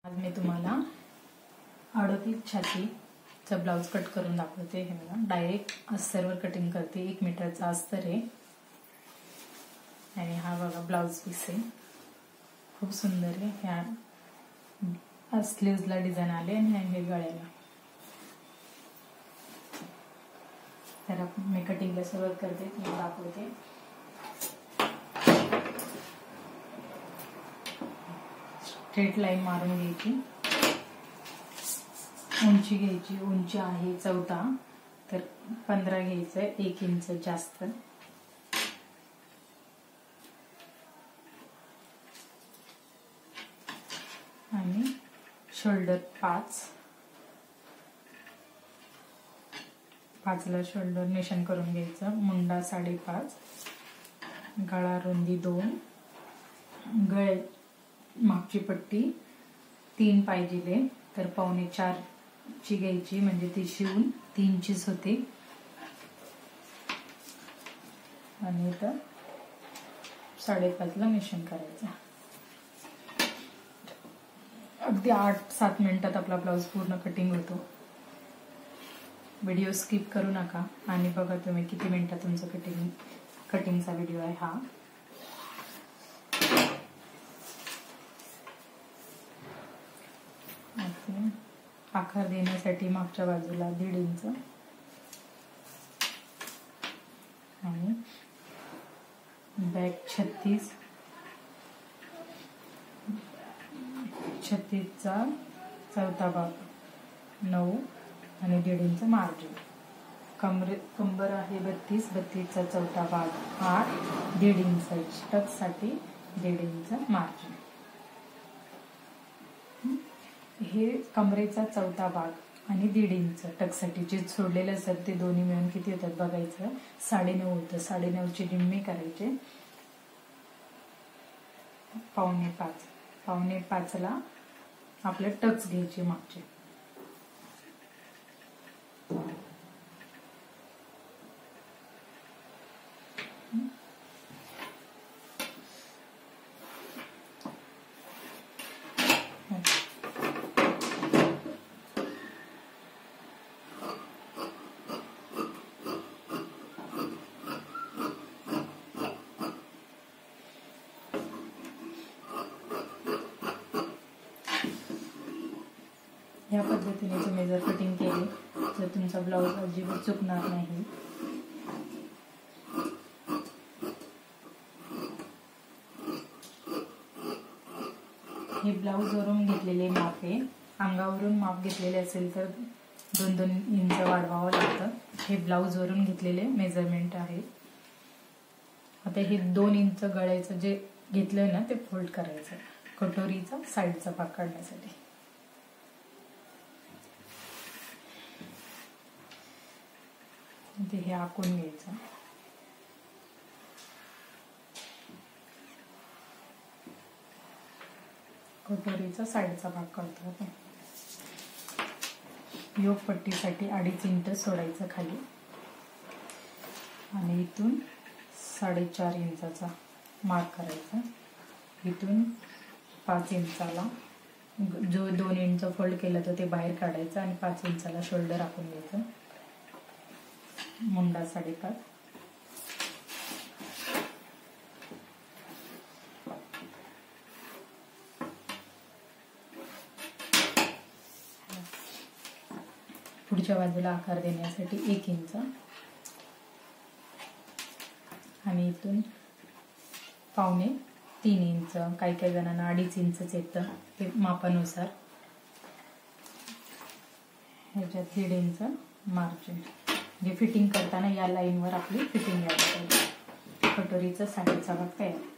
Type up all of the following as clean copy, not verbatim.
आज मी तुम्हाला 38 छातीचा blouse cut करून दाखवते। हे बघा, डायरेक्ट अस्तरवर कटिंग करते। 1 मीटरचा अस्तर आहे आणि हा बघा ब्लाउज पीस आहे, खूप सुंदर आहे। ह्या स्लीव्हजला डिझाईन आले आणि हे गळ्याला। तर मी कटिंगला सुरुवात करते, मी दाखवते। स्ट्रेट लाईन मारून घ्यायची, उंची घ्यायची। उंची आहे 14, तर 15 घ्यायचं, 1 इंच जास्त। आणि शोल्डर 5 ला शोल्डर निशाण करून घ्यायचं। मुंडा 5.5, गळा रुंदी 2, गळे मागची पट्टी 3 पाहिजे, तर 4.25 ची घ्यायची, म्हणजे ती शिवून 3 चीच होते। आणि इथं 5.5 ला निशाण करायचं। अगदी 8-7 मिनिटात आपला ब्लाउज पूर्ण कटिंग होतो। व्हिडिओ स्किप करू नका आणि बघा तुम्ही किती मिनिटात तुमचं कटिंगचा व्हिडिओ आहे हा। आकार देण्यासाठी मागच्या बाजूला 1.5 इंच आणि बॅक 36 चा चौथा भाग 9 आणि 1.5 इंच मार्जिन। कंबर आहे 32 चा चौथा भाग 8, 1.5 इंच टक साठी 1.5 इंच मार्जिन। हे कमरेचा चौथा भाग आणि 1.5 इंच टक साठी जे सोडलेले असतात ते दोन्ही मिळून किती होतात बघायचं। 9.5 होतं। 9.5 ची निम्मे करायचे, 4.25। 4.25 ला आपले टक्स घ्यायचे मागचे। या पद्धतीने तुम्ही जर कटिंग केली तर तुमचा ब्लाउज अजिबात चुकणार नाही। हे ब्लाउज वरून घेतलेले माप आहे। अंगावरून माप घेतलेले असेल तर 2-2 इंच वाढवावं लागतं। हे ब्लाउज वरून घेतलेले मेजरमेंट आहे। आता हे 2 इंच गळ्याचं जे घेतलंय ना ते फोल्ड करायचं, कटोरीचा साईडचा भाग काढण्यासाठी। हे आखून घ्यायचं। कटोरीचा साईडचा भाग काढतो आपण। योग पट्टीसाठी 2.5 इंच सोडायचं खाली आणि इथून 4.5 इंचाचा मार्क करायचा। इथून 5 इंचाला जो 2 इंच फोल्ड केलं तर ते बाहेर काढायचं आणि 5 इंचाला शोल्डर आखून घ्यायचं। मुंडा 5.5, पुढच्या बाजूला आकार देण्यासाठी 1 इंच आणि इथून 2.25 इंच, काही जणांना 2.5 इंचच येतं, ते मापानुसार। ह्याच्यात 1.5 इंच मार्जिन, जे फिटिंग करताना या लाईनवर आपली फिटिंग यायला पाहिजे। कटोरीचा साईडचा भाग तयार।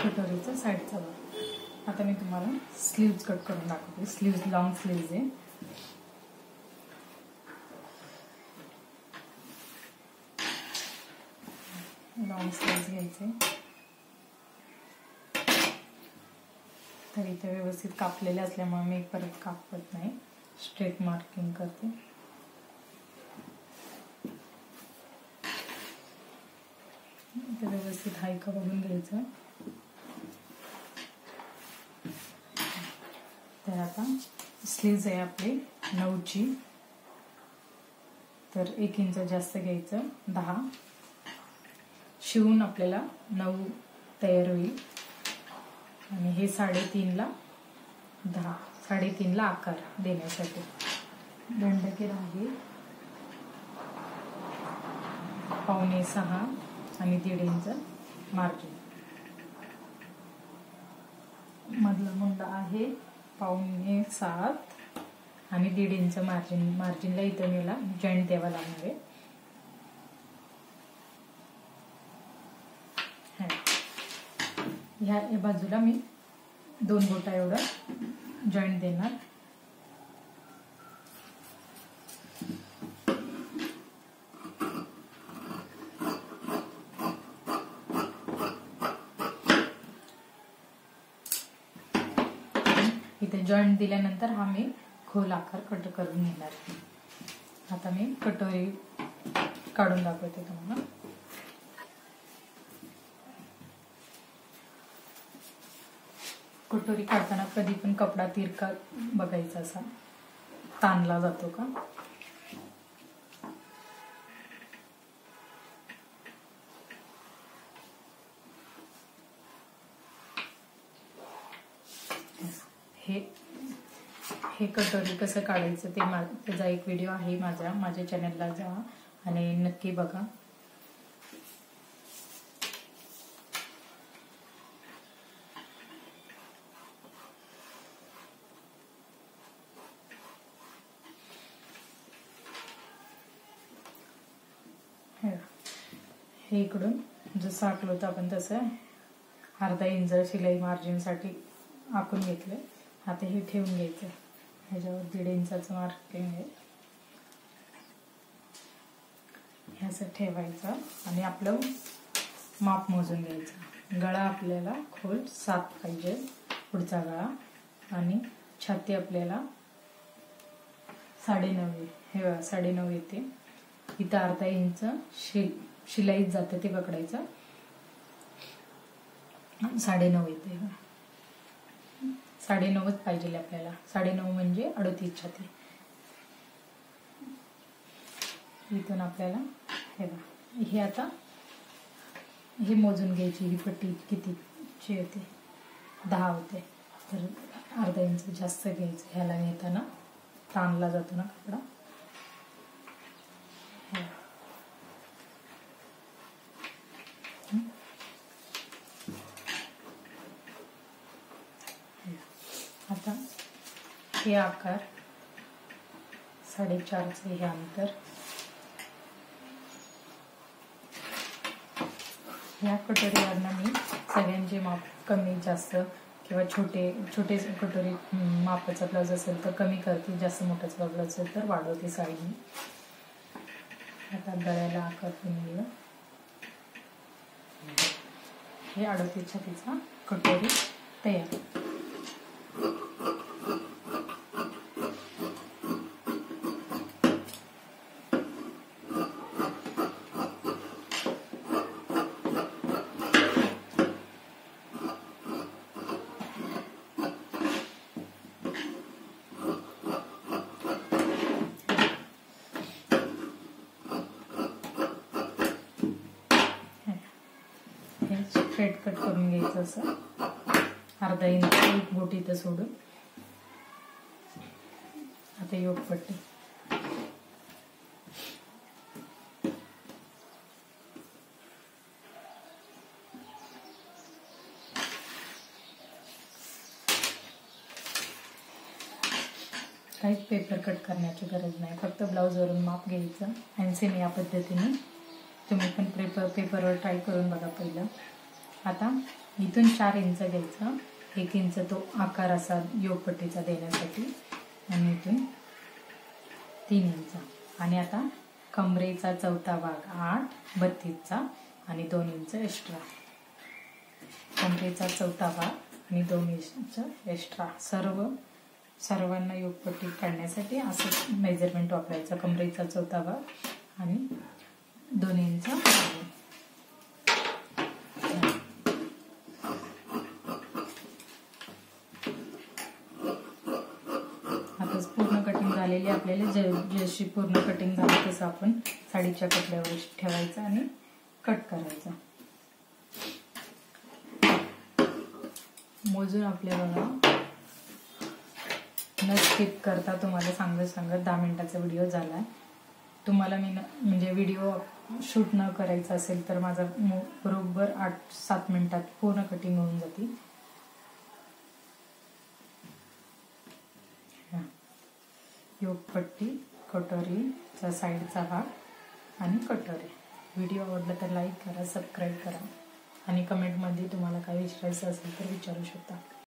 कटोरीचा साईडचा भाग। आता मी तुम्हाला स्लीव्ज कट करून दाखवते। स्लीव्ज लॉंग स्लीव्ज आहे। लॉंग स्लीव्ज घ्यायचे. तर इथे व्यवस्थित कापलेले असल्यामुळे मी परत कापत नाही, स्ट्रेट मार्किंग करते. इथे व्यवस्थित हाय का बघून घ्यायचं. तर आता स्लीव्ज आहे आपली 9ची, तर 1 इंच जास्त घ्यायचं. 10 शिवून आपल्याला 9 तयार होईल. आणि हे 3.5ला 10, 3.5ला आकार देण्यासाठी दंडकी आहे 5.25 आणि 1.5 इंच मार्जिन. मधला मुंडा आहे 5.25 आणि 1.5 इंच मार्जिनला इथं मला जॉईंट द्यावा लागणार आहे. ह्या बाजूला मी 2 बोटा एवढं जॉईंट देणार. इथे जॉईंट दिल्यानंतर हा मी खोल आकार कट करून घेणार. आता मी कटोरी काढून दाखवते तुम्हाला. कटोरी काढताना कधी पण कपडा तिरका बघायचा, असा ताणला जातो का. हे कटोरी कसं काढायचं ते त्याचा एक व्हिडिओ आहे माझ्या चॅनलला जा आणि नक्की बघा. हे इकडून जसं आखलं होतं आपण तसं 1/2 इंच शिलाई मार्जिनसाठी आखून घेतलं. आता हे ठेवून घ्यायचं. ह्याच्यावर 1.5 इंचाचं मार्किंग आहे, हे असं ठेवायचं आणि आपलं माप मोजून घ्यायचं. गळा आपल्याला खोल 7 पाहिजे पुढचा गळा, आणि छाती आपल्याला 9.5. हे बघा 9.5 येते. इथं 1/2 इंच शिलाईत जाते ते पकडायचं. 9.5 येते. 9.5च पाहिजे आपल्याला. 9.5 म्हणजे 38 छाती. इथून आपल्याला हे आता हे मोजून घ्यायची. ही पट्टी कितीची होते? 10 होते. तर 1/2 इंच जास्त घ्यायचं. ह्याला नेताना ताणला जातो ना कपडा. आता हे आकार 4.5चे हे अंतर. या कटोरीवरनं मी सगळ्यांचे माप कमी जास्त किंवा छोटे कटोरी मापाचा ब्लाउज असेल तर कमी करते, जास्त मोठाचा ब्लाउज असेल तर वाढवते साईडने. आता गळ्याला आकार बनवलं. हे 38 छातीचा कटोरी तयार. स्ट्रेट कट करून घ्यायचं असं 1/2 इंच एक बोट इथं सोडून. आता योगपट्टी काहीच पेपर कट करण्याची गरज नाही, फक्त ब्लाऊजवरून माप घ्यायचं. आणि सेम या पद्धतीने तुम्ही पण पेपरवर ट्राय करून बघा पहिलं. आता इथून 4 इंच घ्यायचं. 1 इंच तो आकार असा योगपट्टीचा देण्यासाठी, आणि इथून 3 इंच. आणि आता कमरेचा चौथा भाग 8, 32चा आणि 2 इंच एक्स्ट्रा. कमरेचा चौथा भाग आणि 2 इंच एक्स्ट्रा. सर्वांना योगपट्टी काढण्यासाठी असं मेजरमेंट वापरायचं. कमरेचा चौथा भाग आणि 2 इंच. आता पूर्ण कटिंग झालेली आपल्याला जशी पूर्ण कटिंग झाली तसं आपण साडीच्या कपड्यावर ठेवायचं आणि कट करायचं. मोजून आपल्या बघा न स्किप करता तुम्हाला सांगत 10 मिनिटाचा व्हिडिओ झाला आहे. तुम्हाला मी म्हणजे व्हिडिओ शूट न करायचा असेल तर माझा बरोबर 8-7 मिनिटात पूर्ण कटिंग होऊन जाते. योगपट्टी, कटोरीचा साईडचा भाग आणि कटोरी. व्हिडिओ आवडला तर लाईक करा, सबस्क्राईब करा आणि कमेंटमध्ये तुम्हाला काही विचारायचं असेल तर विचारू शकता.